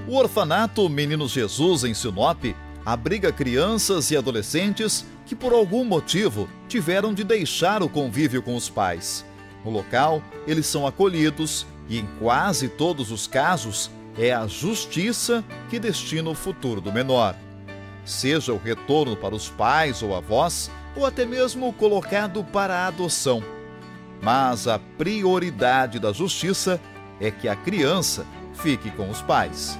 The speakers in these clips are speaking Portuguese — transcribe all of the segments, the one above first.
O orfanato Menino Jesus, em Sinop, abriga crianças e adolescentes que por algum motivo tiveram de deixar o convívio com os pais. No local, eles são acolhidos e em quase todos os casos é a justiça que destina o futuro do menor. Seja o retorno para os pais ou avós, ou até mesmo colocado para a adoção. Mas a prioridade da justiça é que a criança fique com os pais.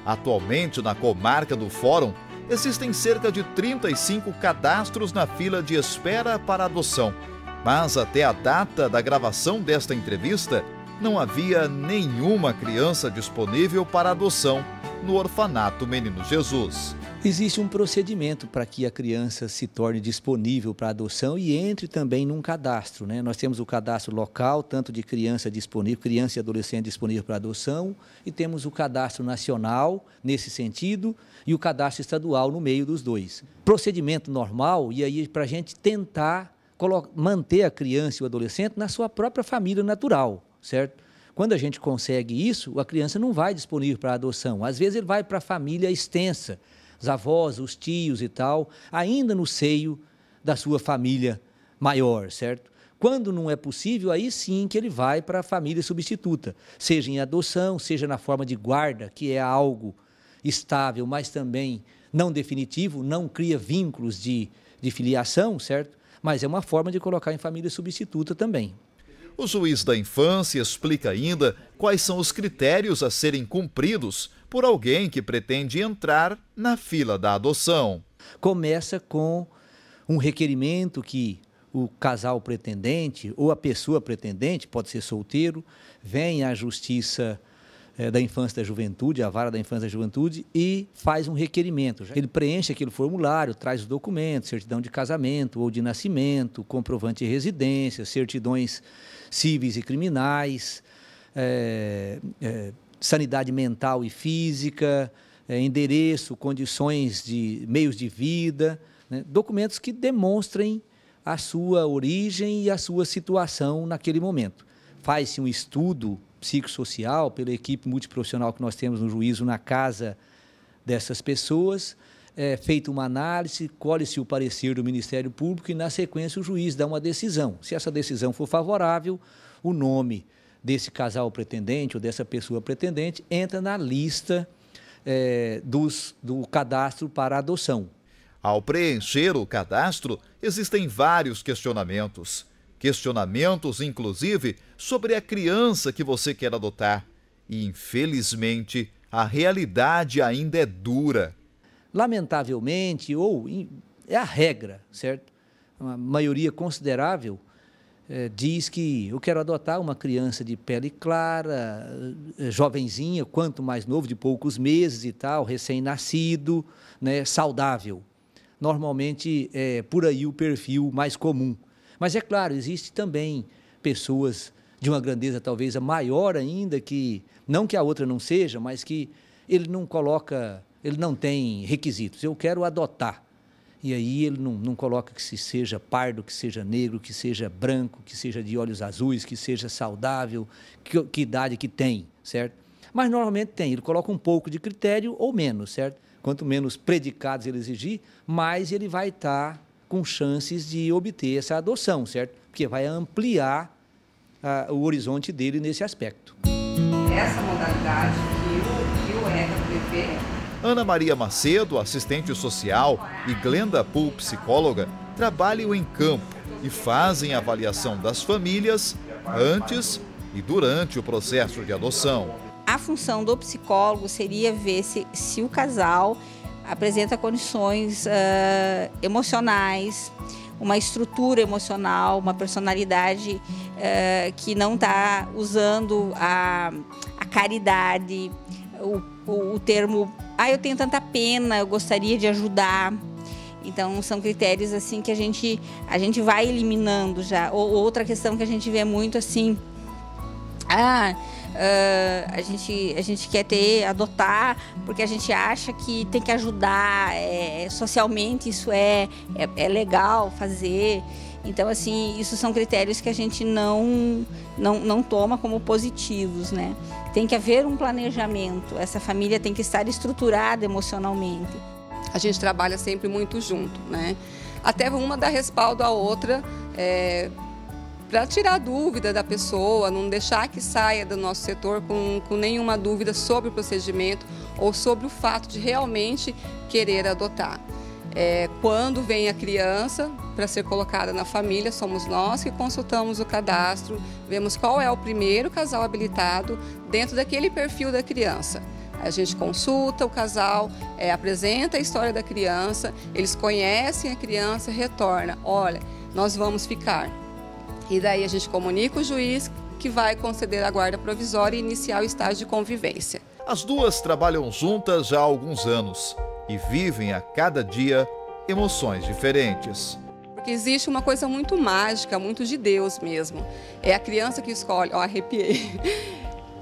Atualmente, na comarca do Fórum, existem cerca de 35 cadastros na fila de espera para adoção. Mas até a data da gravação desta entrevista, não havia nenhuma criança disponível para adoção no orfanato Menino Jesus. Existe um procedimento para que a criança se torne disponível para adoção e entre também num cadastro, né? Nós temos o cadastro local, tanto de criança disponível, criança e adolescente disponível para adoção, e temos o cadastro nacional nesse sentido e o cadastro estadual no meio dos dois. Procedimento normal, e aí para a gente tentar manter a criança e o adolescente na sua própria família natural, certo? Quando a gente consegue isso, a criança não vai disponível para adoção. Às vezes ele vai para a família extensa, os avós, os tios e tal, ainda no seio da sua família maior, certo? Quando não é possível, aí sim que ele vai para a família substituta, seja em adoção, seja na forma de guarda, que é algo estável, mas também não definitivo, não cria vínculos de filiação, certo? Mas é uma forma de colocar em família substituta também. O juiz da infância explica ainda quais são os critérios a serem cumpridos por alguém que pretende entrar na fila da adoção. Começa com um requerimento que o casal pretendente ou a pessoa pretendente, pode ser solteiro, vem à Justiça da Infância e da Juventude, a Vara da Infância e da Juventude, e faz um requerimento. Ele preenche aquele formulário, traz os documentos, certidão de casamento ou de nascimento, comprovante de residência, certidões cíveis e criminais, sanidade mental e física, endereço, condições de meios de vida, né? Documentos que demonstrem a sua origem e a sua situação naquele momento. Faz-se um estudo psicossocial pela equipe multiprofissional que nós temos no juízo na casa dessas pessoas, feita uma análise, colhe-se o parecer do Ministério Público e, na sequência, o juiz dá uma decisão. Se essa decisão for favorável, o nome desse casal pretendente ou dessa pessoa pretendente entra na lista do cadastro para adoção. Ao preencher o cadastro, existem vários questionamentos. Questionamentos, inclusive, sobre a criança que você quer adotar. E, infelizmente, a realidade ainda é dura. Lamentavelmente, é a regra, certo? Uma maioria considerável diz que eu quero adotar uma criança de pele clara, jovenzinha, quanto mais novo, de poucos meses e tal, recém-nascido, né, saudável. Normalmente é por aí o perfil mais comum. Mas é claro, existe também pessoas de uma grandeza talvez maior ainda, que não que a outra não seja, mas que ele não tem requisitos. Eu quero adotar. E aí ele não coloca que se seja pardo, que seja negro, que seja branco, que seja de olhos azuis, que seja saudável, que idade que tem, certo? Mas normalmente tem, ele coloca um pouco de critério ou menos, certo? Quanto menos predicados ele exigir, mais ele vai estar com chances de obter essa adoção, certo? Porque vai ampliar o horizonte dele nesse aspecto. Essa modalidade que o ECA prevê. Ana Maria Macedo, assistente social, e Glenda Pool, psicóloga, trabalham em campo e fazem a avaliação das famílias antes e durante o processo de adoção. A função do psicólogo seria ver se o casal apresenta condições emocionais, uma estrutura emocional, uma personalidade que não está usando a caridade, o termo, eu tenho tanta pena, eu gostaria de ajudar. Então, são critérios assim que a gente vai eliminando já. Ou outra questão que a gente vê muito assim, a gente quer adotar porque a gente acha que tem que ajudar, socialmente isso é legal fazer. Então, assim, isso são critérios que a gente não toma como positivos, né? Tem que haver um planejamento, essa família tem que estar estruturada emocionalmente. A gente trabalha sempre muito junto, né? Até uma dá respaldo à outra, para tirar a dúvida da pessoa, não deixar que saia do nosso setor com nenhuma dúvida sobre o procedimento ou sobre o fato de realmente querer adotar. Quando vem a criança para ser colocada na família, somos nós que consultamos o cadastro, vemos qual é o primeiro casal habilitado dentro daquele perfil da criança. A gente consulta o casal, apresenta a história da criança, eles conhecem a criança, retorna, olha, nós vamos ficar. E daí a gente comunica o juiz que vai conceder a guarda provisória e iniciar o estágio de convivência. As duas trabalham juntas já há alguns anos e vivem a cada dia emoções diferentes. Porque existe uma coisa muito mágica, muito de Deus mesmo. É a criança que escolhe, arrepiei,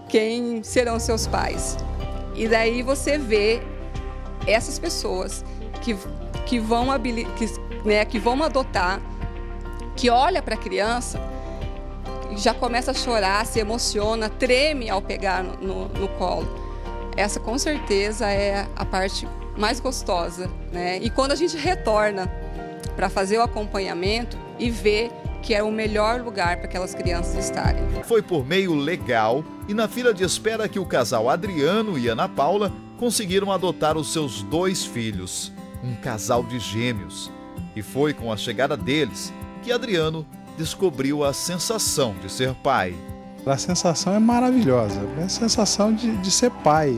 quem serão seus pais. E daí você vê essas pessoas que vão adotar, que olha para a criança, já começa a chorar, se emociona, treme ao pegar no colo. Essa com certeza é a parte mais gostosa, né? E quando a gente retorna para fazer o acompanhamento e ver que é o melhor lugar para aquelas crianças estarem. Foi por meio legal e na fila de espera que o casal Adriano e Ana Paula conseguiram adotar os seus 2 filhos, um casal de gêmeos. E foi com a chegada deles que Adriano descobriu a sensação de ser pai. A sensação é maravilhosa, é a sensação de ser pai,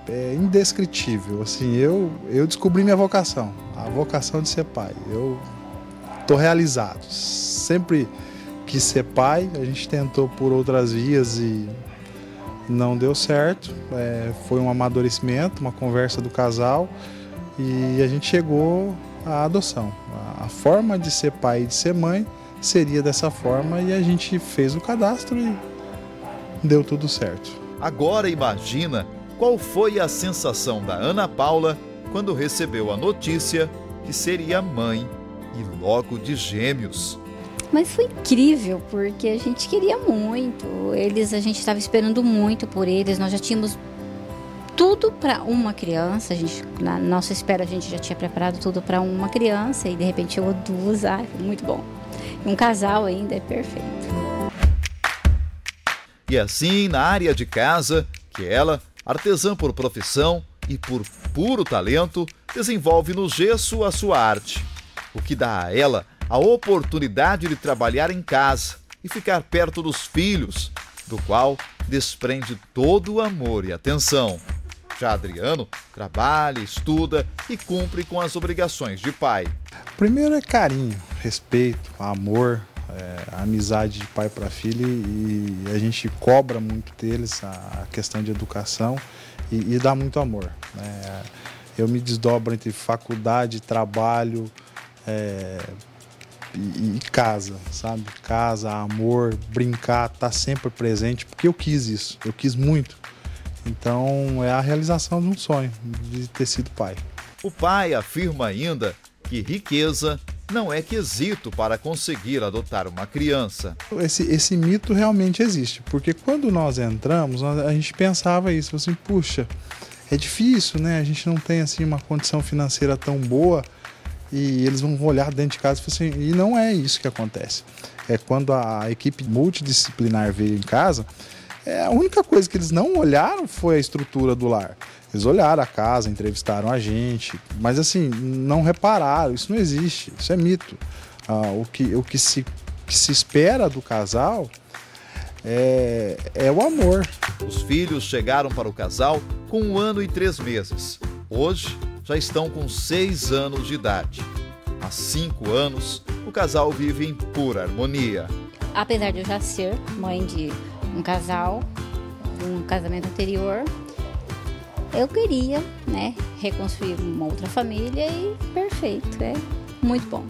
é indescritível. Assim, eu descobri minha vocação, a vocação de ser pai. Eu estou realizado. Sempre quis ser pai, a gente tentou por outras vias e não deu certo. Foi um amadurecimento, uma conversa do casal e a gente chegou à adoção. A forma de ser pai e de ser mãe seria dessa forma e a gente fez o cadastro e deu tudo certo. Agora imagina qual foi a sensação da Ana Paula quando recebeu a notícia que seria mãe e logo de gêmeos. Mas foi incrível, porque a gente queria muito. A gente estava esperando muito por eles, nós já tínhamos tudo para uma criança. Na nossa espera a gente já tinha preparado tudo para uma criança e de repente chegou 2, foi muito bom. Um casal ainda é perfeito. E assim, na área de casa, que ela, artesã por profissão e por puro talento, desenvolve no gesso a sua arte, o que dá a ela a oportunidade de trabalhar em casa e ficar perto dos filhos, do qual desprende todo o amor e atenção. Já Adriano trabalha, estuda e cumpre com as obrigações de pai. Primeiro é carinho, respeito, amor, amizade de pai para filho e a gente cobra muito deles a questão de educação e dá muito amor, né? Eu me desdobro entre faculdade, trabalho e casa, sabe? Casa, amor, brincar, estar sempre presente, porque eu quis isso, eu quis muito. Então é a realização de um sonho, de ter sido pai. O pai afirma ainda que riqueza não é quesito para conseguir adotar uma criança. Esse mito realmente existe, porque quando nós entramos, a gente pensava isso, assim, puxa, é difícil, né? A gente não tem assim uma condição financeira tão boa e eles vão olhar dentro de casa e falar assim, e não é isso que acontece. Quando a equipe multidisciplinar veio em casa, a única coisa que eles não olharam foi a estrutura do lar. Eles olharam a casa, entrevistaram a gente, mas assim, não repararam, isso não existe, isso é mito. O que se espera do casal é o amor. Os filhos chegaram para o casal com 1 ano e 3 meses. Hoje já estão com 6 anos de idade. Há 5 anos, o casal vive em pura harmonia. Apesar de eu já ser mãe de um casal, um casamento anterior, eu queria, né, reconstruir uma outra família e perfeito, é muito bom.